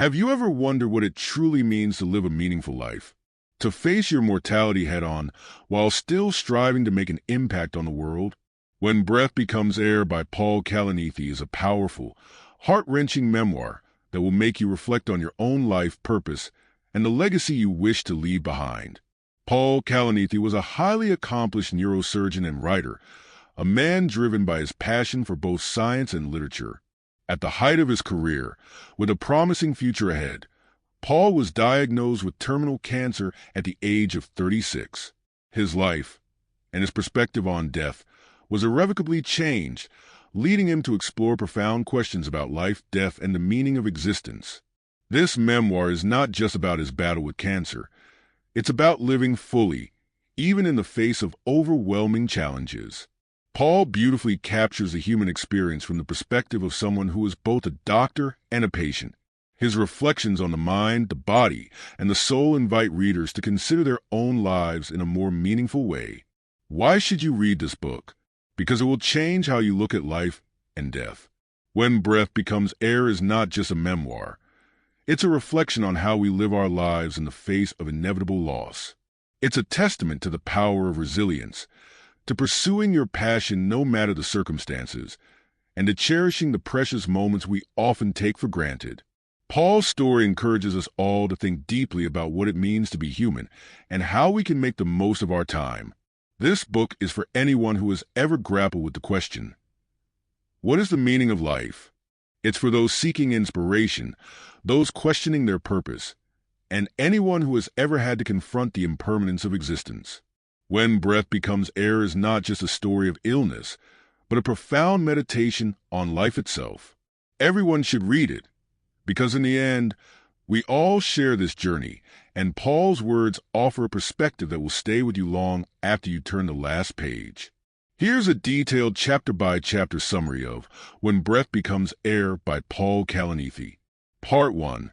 Have you ever wondered what it truly means to live a meaningful life? To face your mortality head-on while still striving to make an impact on the world? When Breath Becomes Air by Kalanithi is a powerful, heart-wrenching memoir that will make you reflect on your own life purpose and the legacy you wish to leave behind. Kalanithi was a highly accomplished neurosurgeon and writer, a man driven by his passion for both science and literature. At the height of his career, with a promising future ahead, Paul was diagnosed with terminal cancer at the age of 36. His life, and his perspective on death, was irrevocably changed, leading him to explore profound questions about life, death, and the meaning of existence. This memoir is not just about his battle with cancer. It's about living fully, even in the face of overwhelming challenges. Paul beautifully captures the human experience from the perspective of someone who is both a doctor and a patient. His reflections on the mind, the body, and the soul invite readers to consider their own lives in a more meaningful way. Why should you read this book? Because it will change how you look at life and death. When Breath Becomes Air is not just a memoir. It's a reflection on how we live our lives in the face of inevitable loss. It's a testament to the power of resilience, to pursuing your passion no matter the circumstances, and to cherishing the precious moments we often take for granted. Paul's story encourages us all to think deeply about what it means to be human and how we can make the most of our time. This book is for anyone who has ever grappled with the question, what is the meaning of life? It's for those seeking inspiration, those questioning their purpose, and anyone who has ever had to confront the impermanence of existence. When Breath Becomes Air is not just a story of illness, but a profound meditation on life itself. Everyone should read it, because in the end, we all share this journey, and Paul's words offer a perspective that will stay with you long after you turn the last page. Here's a detailed chapter-by-chapter summary of When Breath Becomes Air by Kalanithi. Part 1.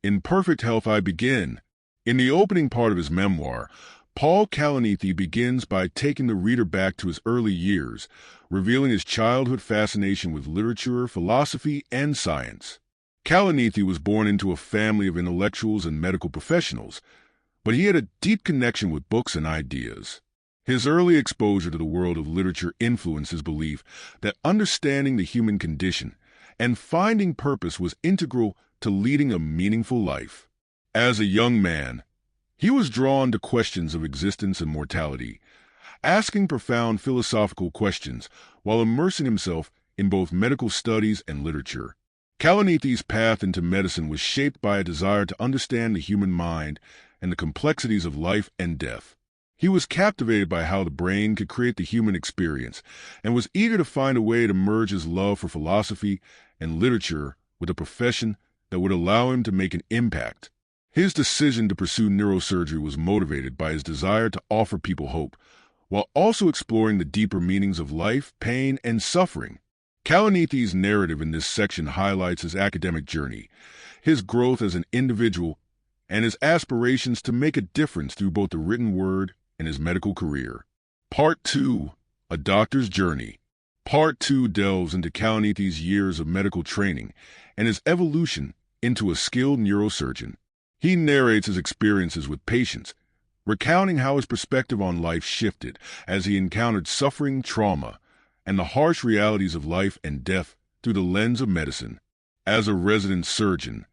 In perfect health I begin. In the opening part of his memoir, Kalanithi begins by taking the reader back to his early years, revealing his childhood fascination with literature, philosophy, and science. Kalanithi was born into a family of intellectuals and medical professionals, but he had a deep connection with books and ideas. His early exposure to the world of literature influenced his belief that understanding the human condition and finding purpose was integral to leading a meaningful life. As a young man, he was drawn to questions of existence and mortality, asking profound philosophical questions while immersing himself in both medical studies and literature. Kalanithi's path into medicine was shaped by a desire to understand the human mind and the complexities of life and death. He was captivated by how the brain could create the human experience and was eager to find a way to merge his love for philosophy and literature with a profession that would allow him to make an impact. His decision to pursue neurosurgery was motivated by his desire to offer people hope, while also exploring the deeper meanings of life, pain, and suffering. Kalanithi's narrative in this section highlights his academic journey, his growth as an individual, and his aspirations to make a difference through both the written word and his medical career. Part 2. A Doctor's Journey. Part 2 delves into Kalanithi's years of medical training and his evolution into a skilled neurosurgeon. He narrates his experiences with patients, recounting how his perspective on life shifted as he encountered suffering, trauma, and the harsh realities of life and death through the lens of medicine. As a resident surgeon,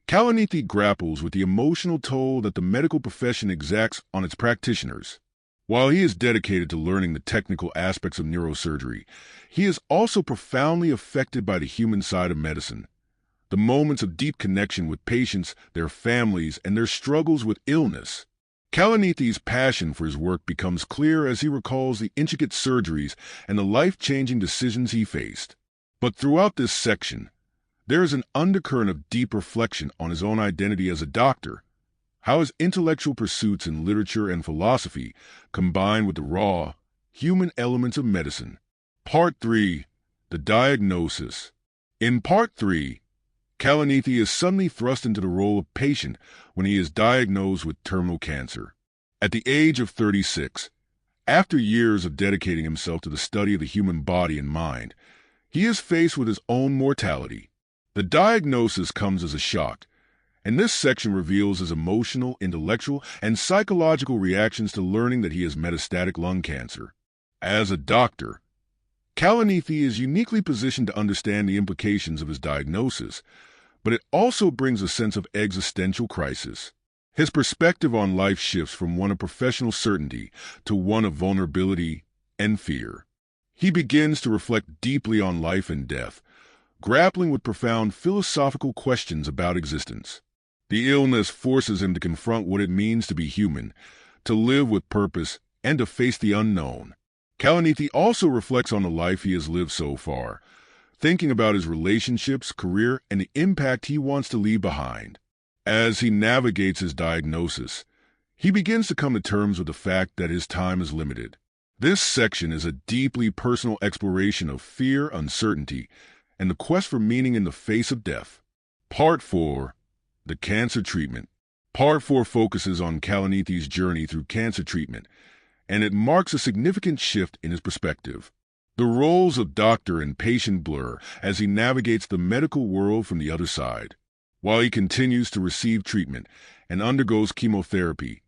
Kalanithi grapples with the emotional toll that the medical profession exacts on its practitioners. While he is dedicated to learning the technical aspects of neurosurgery, he is also profoundly affected by the human side of medicine. The moments of deep connection with patients, their families, and their struggles with illness. Kalanithi's passion for his work becomes clear as he recalls the intricate surgeries and the life-changing decisions he faced. But throughout this section, there is an undercurrent of deep reflection on his own identity as a doctor, how his intellectual pursuits in literature and philosophy combine with the raw, human elements of medicine. Part 3. The Diagnosis. In Part 3, Kalanithi is suddenly thrust into the role of patient when he is diagnosed with terminal cancer. At the age of 36, after years of dedicating himself to the study of the human body and mind, he is faced with his own mortality. The diagnosis comes as a shock, And this section reveals his emotional, intellectual, and psychological reactions to learning that he has metastatic lung cancer. As a doctor, Kalanithi is uniquely positioned to understand the implications of his diagnosis, but it also brings a sense of existential crisis. His perspective on life shifts from one of professional certainty to one of vulnerability and fear. He begins to reflect deeply on life and death, grappling with profound philosophical questions about existence. The illness forces him to confront what it means to be human, to live with purpose, and to face the unknown. Kalanithi also reflects on the life he has lived so far, thinking about his relationships, career, and the impact he wants to leave behind. As he navigates his diagnosis, he begins to come to terms with the fact that his time is limited. This section is a deeply personal exploration of fear, uncertainty, and the quest for meaning in the face of death. Part 4. The Cancer Treatment. Part 4 focuses on Kalanithi's journey through cancer treatment, and it marks a significant shift in his perspective. The roles of doctor and patient blur as he navigates the medical world from the other side. While he continues to receive treatment and undergoes chemotherapy,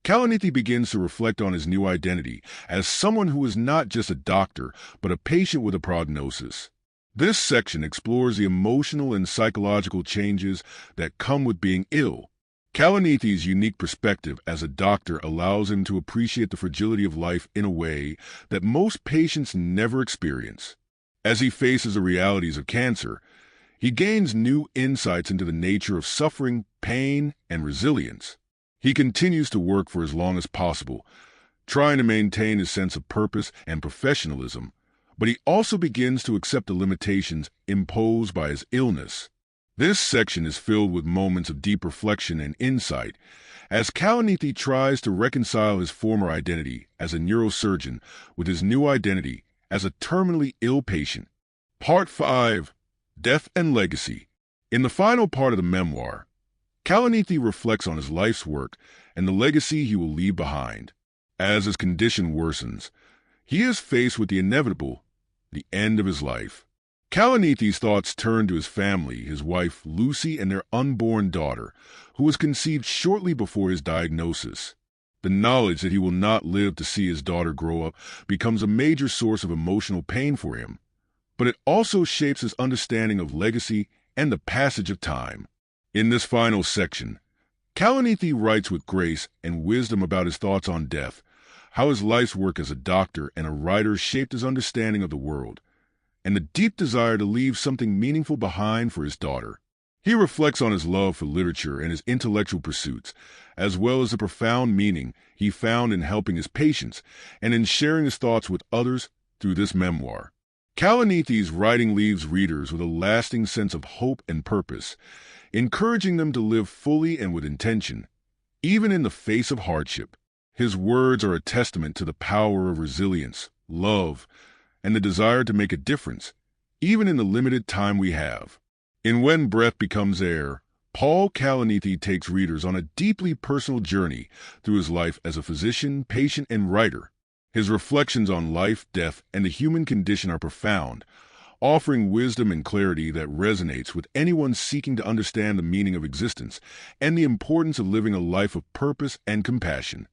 Kalanithi begins to reflect on his new identity as someone who is not just a doctor, but a patient with a prognosis. This section explores the emotional and psychological changes that come with being ill. Kalanithi's unique perspective as a doctor allows him to appreciate the fragility of life in a way that most patients never experience. As he faces the realities of cancer, he gains new insights into the nature of suffering, pain, and resilience. He continues to work for as long as possible, trying to maintain his sense of purpose and professionalism, but he also begins to accept the limitations imposed by his illness. This section is filled with moments of deep reflection and insight, as Kalanithi tries to reconcile his former identity as a neurosurgeon with his new identity as a terminally ill patient. Part 5. Death and Legacy. In the final part of the memoir, Kalanithi reflects on his life's work and the legacy he will leave behind. As his condition worsens, he is faced with the inevitable, the end of his life. Kalanithi's thoughts turn to his family, his wife Lucy, and their unborn daughter, who was conceived shortly before his diagnosis. The knowledge that he will not live to see his daughter grow up becomes a major source of emotional pain for him, but it also shapes his understanding of legacy and the passage of time. In this final section, Kalanithi writes with grace and wisdom about his thoughts on death, how his life's work as a doctor and a writer shaped his understanding of the world, and the deep desire to leave something meaningful behind for his daughter. He reflects on his love for literature and his intellectual pursuits, as well as the profound meaning he found in helping his patients and in sharing his thoughts with others through this memoir. Kalanithi's writing leaves readers with a lasting sense of hope and purpose, encouraging them to live fully and with intention, even in the face of hardship. His words are a testament to the power of resilience, love, and the desire to make a difference, even in the limited time we have. In When Breath Becomes Air, Paul Kalanithi takes readers on a deeply personal journey through his life as a physician, patient, and writer. His reflections on life, death, and the human condition are profound, offering wisdom and clarity that resonates with anyone seeking to understand the meaning of existence and the importance of living a life of purpose and compassion.